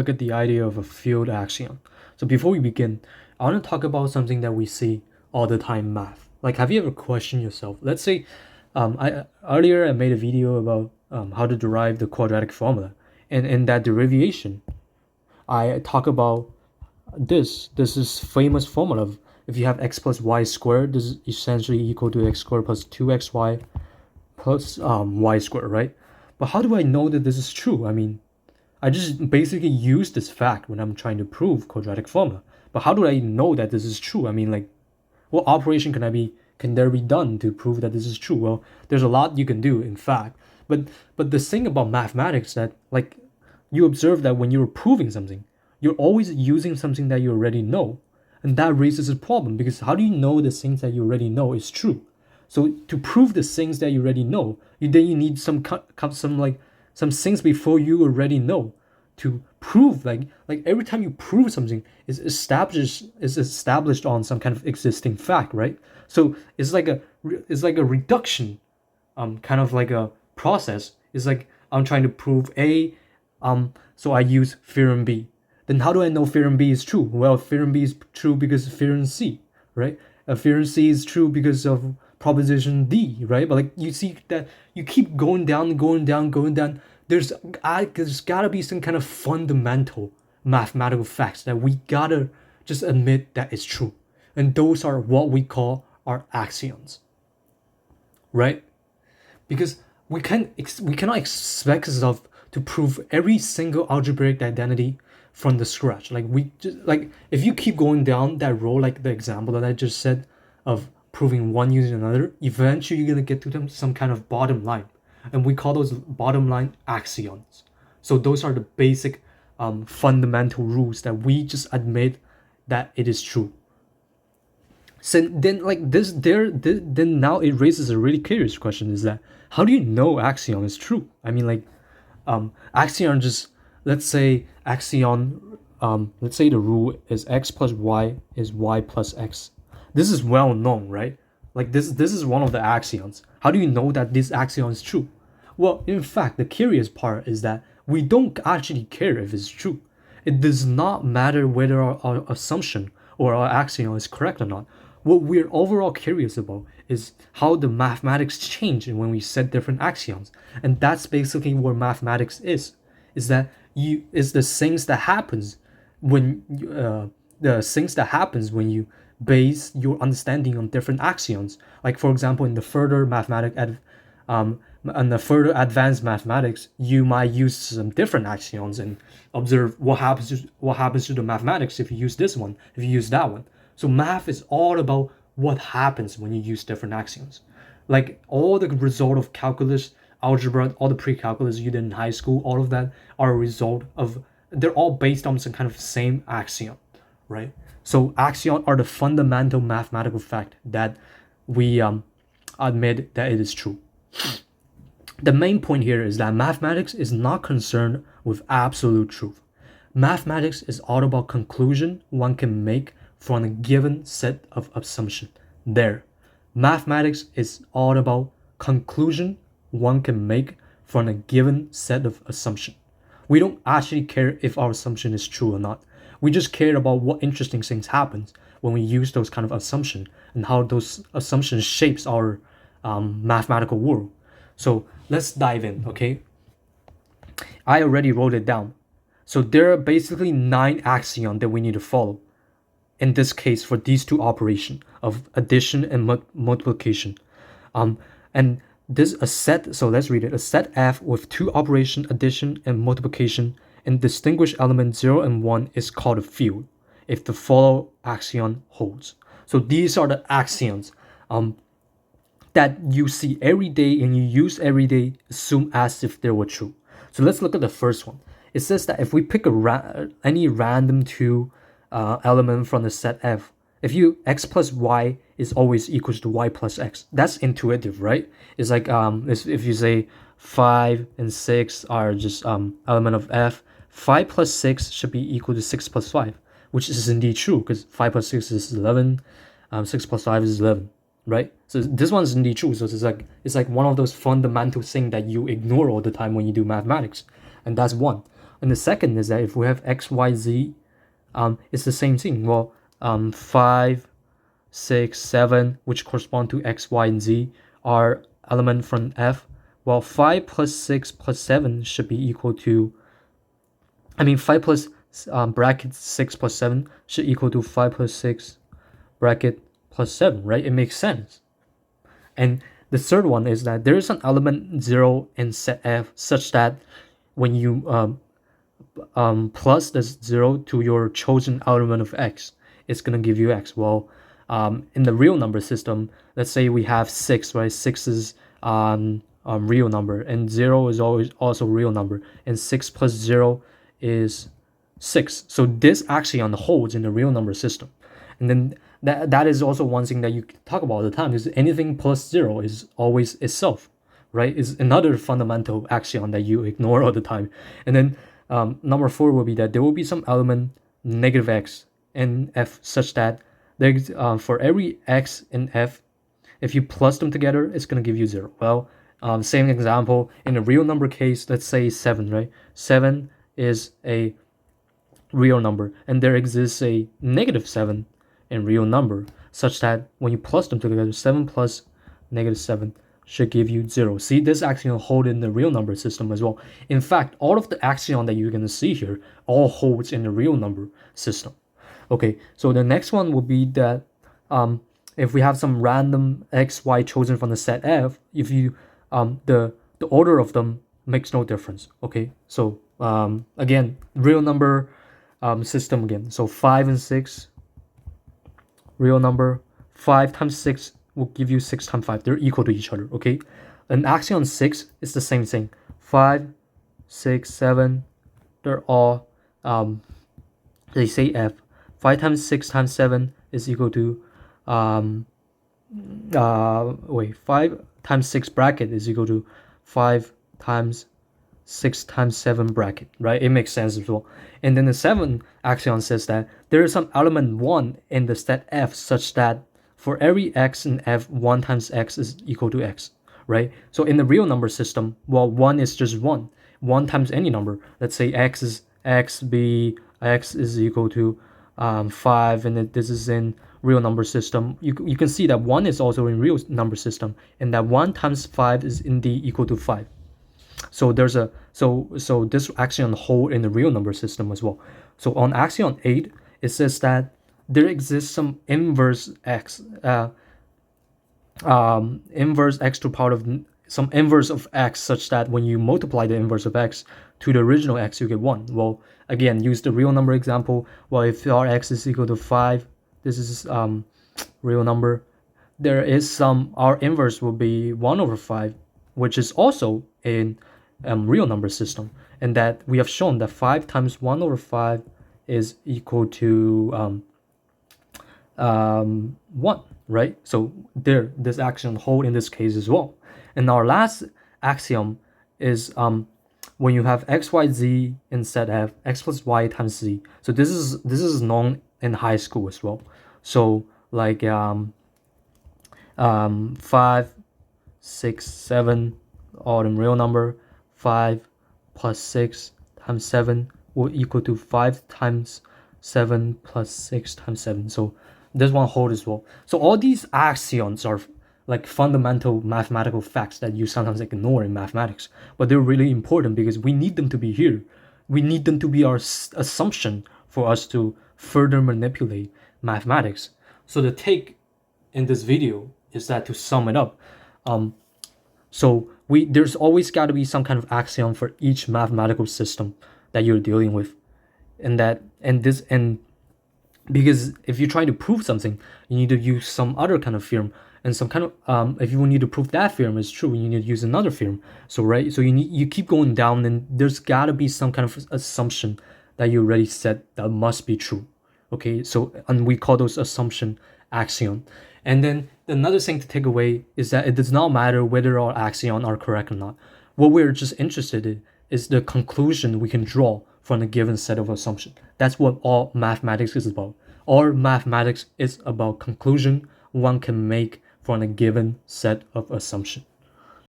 Look at the idea of a field axiom. So before we begin, I want to talk about something that we see all the time in math. Like, have you ever questioned yourself? Let's say, I made a video about how to derive the quadratic formula, and in that derivation, I talk about this is famous formula of if you have x plus y squared, this is essentially equal to x squared plus 2xy plus y squared, right? But how do I know that this is true? I mean, I just basically use this fact when I'm trying to prove quadratic formula. But how do I know that this is true? I mean, like, what operation can there be done to prove that this is true? Well, there's a lot you can do, in fact. But the thing about mathematics that, like, you observe that when you're proving something, you're always using something that you already know. And that raises a problem, because how do you know the things that you already know is true? So to prove the things that you already know, you need some things before you already know to prove, like every time you prove something is established on some kind of existing fact, right? So it's like a reduction, kind of like a process. It's like I'm trying to prove A, so I use theorem B. Then how do I know theorem B is true? Well, theorem B is true because of theorem C, right? Theorem C is true because of proposition D, right? But like, you see that you keep going down, going down, going down. There's gotta be some kind of fundamental mathematical facts that we gotta just admit that it's true. And those are what we call our axioms, right? Because we cannot expect ourselves to prove every single algebraic identity from the scratch. Like, we just, like, if you keep going down that road, like the example that I just said of proving one using another, eventually you're gonna get to some kind of bottom line, and we call those bottom line axioms. So those are the basic fundamental rules that we just admit that it is true. So then, like, then now it raises a really curious question: is that how do you know axiom is true? I mean, like, axiom just, let's say the rule is x plus y is y plus x. This is well known, right? Like, this is one of the axioms. How do you know that this axiom is true? Well, in fact, the curious part is that we don't actually care if it's true. It does not matter whether our assumption or our axiom is correct or not. What we're overall curious about is how the mathematics change when we set different axioms. And that's basically what mathematics is that the things that happens when you base your understanding on different axioms. Like, for example, in the further advanced mathematics, you might use some different axioms and observe what happens to the mathematics if you use this one, if you use that one. So math is all about what happens when you use different axioms. Like, all the result of calculus, algebra, all the pre-calculus you did in high school, all of that are a result of, they're all based on some kind of same axiom, right? So axioms are the fundamental mathematical fact that we admit that it is true. The main point here is that mathematics is not concerned with absolute truth. Mathematics is all about conclusion one can make from a given set of assumptions. Mathematics is all about conclusion one can make from a given set of assumptions. We don't actually care if our assumption is true or not. We just care about what interesting things happens when we use those kind of assumptions and how those assumptions shapes our mathematical world. So let's dive in, okay? I already wrote it down. So there are basically 9 axioms that we need to follow. In this case, for these two operations of addition and multiplication. And this a set, so let's read it. A set F with 2 operations, addition and multiplication, and distinguished element 0 and 1 is called a field if the follow axiom holds. So these are the axioms that you see every day and you use every day, assume as if they were true. So let's look at the first one. It says that if we pick any random 2 element from the set F, if x plus y is always equals to y plus x, that's intuitive, right? It's like if you say 5 and 6 are just element of F, 5 plus 6 should be equal to 6 plus 5, which is indeed true because 5 plus 6 is 11, 6 plus 5 is 11, right? So this one is indeed true. So it's like one of those fundamental things that you ignore all the time when you do mathematics, and that's one. And the second is that if we have x, y, z, it's the same thing. Well, 5, 6, 7, which correspond to x, y, and z, are element from F. Well, 5 plus 6 plus 7 should be equal to, 5 plus bracket 6 plus 7 should equal to 5 plus 6 bracket plus 7, right? It makes sense. And the third one is that there is an element 0 in set F such that when you plus this 0 to your chosen element of x, it's going to give you x. Well, in the real number system, let's say we have 6, right? 6 is real number, and 0 is always also real number, and 6 plus 0 is 6. So this axiom holds in the real number system. And then that is also one thing that you talk about all the time, is anything plus 0 is always itself, right? Is another fundamental axiom that you ignore all the time. And then number 4 will be that there will be some element negative x in F such that there's, for every x in F, if you plus them together, it's going to give you 0. Well, same example, in a real number case, let's say 7, right? 7 is a real number, and there exists a negative 7 in real number, such that when you plus them together, 7 plus negative 7 should give you 0. See, this axiom hold in the real number system as well. In fact, all of the axiom that you're going to see here all holds in the real number system. Okay, so the next one will be that if we have some random x, y chosen from the set F, if you the order of them makes no difference. Okay, so again, real number system again. So 5 and 6, real number. 5 times 6 will give you 6 times 5. They're equal to each other. Okay, and axiom 6 is the same thing. 5, 6, 7, they're all they say F. 5 times 6 times 7 is equal to 5 times 6 bracket is equal to 5 times 6 times 7 bracket, right? It makes sense as well. And then the 7 axiom says that there is some element 1 in the set F such that for every x in F, 1 times x is equal to x, right? So in the real number system, well, 1 is just 1. 1 times any number. Let's say x is x, b, x is equal to 5, and this is in real number system. You can see that 1 is also in real number system, and that 1 times 5 is indeed equal to 5. So there's a so this axiom hold in the real number system as well. So on axiom 8, it says that there exists some inverse x inverse x to the power of some inverse of x such that when you multiply the inverse of x to the original x, you get 1. Well, again, use the real number example. Well, if our x is equal to 5, this is real number, there is some, our inverse will be 1 over 5, which is also in real number system, and that we have shown that 5 times 1 over 5 is equal to 1, right? So there, this axiom hold in this case as well. And our last axiom is when you have x, y, z in set F, x plus y times z. So this is known in high school as well. So like 5, 6, 7, all in real number. 5 plus 6 times 7 will equal to 5 times 7 plus 6 times 7. So this one hold as well. So all these axioms are like fundamental mathematical facts that you sometimes ignore in mathematics, but they're really important because we need them to be here. We need them to be our assumption for us to further manipulate mathematics. So the take in this video is that, to sum it up, so there's always got to be some kind of axiom for each mathematical system that you're dealing with, and because if you're trying to prove something, you need to use some other kind of theorem, and some kind of if you need to prove that theorem is true, you need to use another theorem. So right, so you keep going down, and there's got to be some kind of assumption that you already said that must be true. Okay, so, and we call those assumption axiom. And then another thing to take away is that it does not matter whether our axioms are correct or not. What we're just interested in is the conclusion we can draw from a given set of assumptions. That's what all mathematics is about. All mathematics is about conclusion one can make from a given set of assumptions.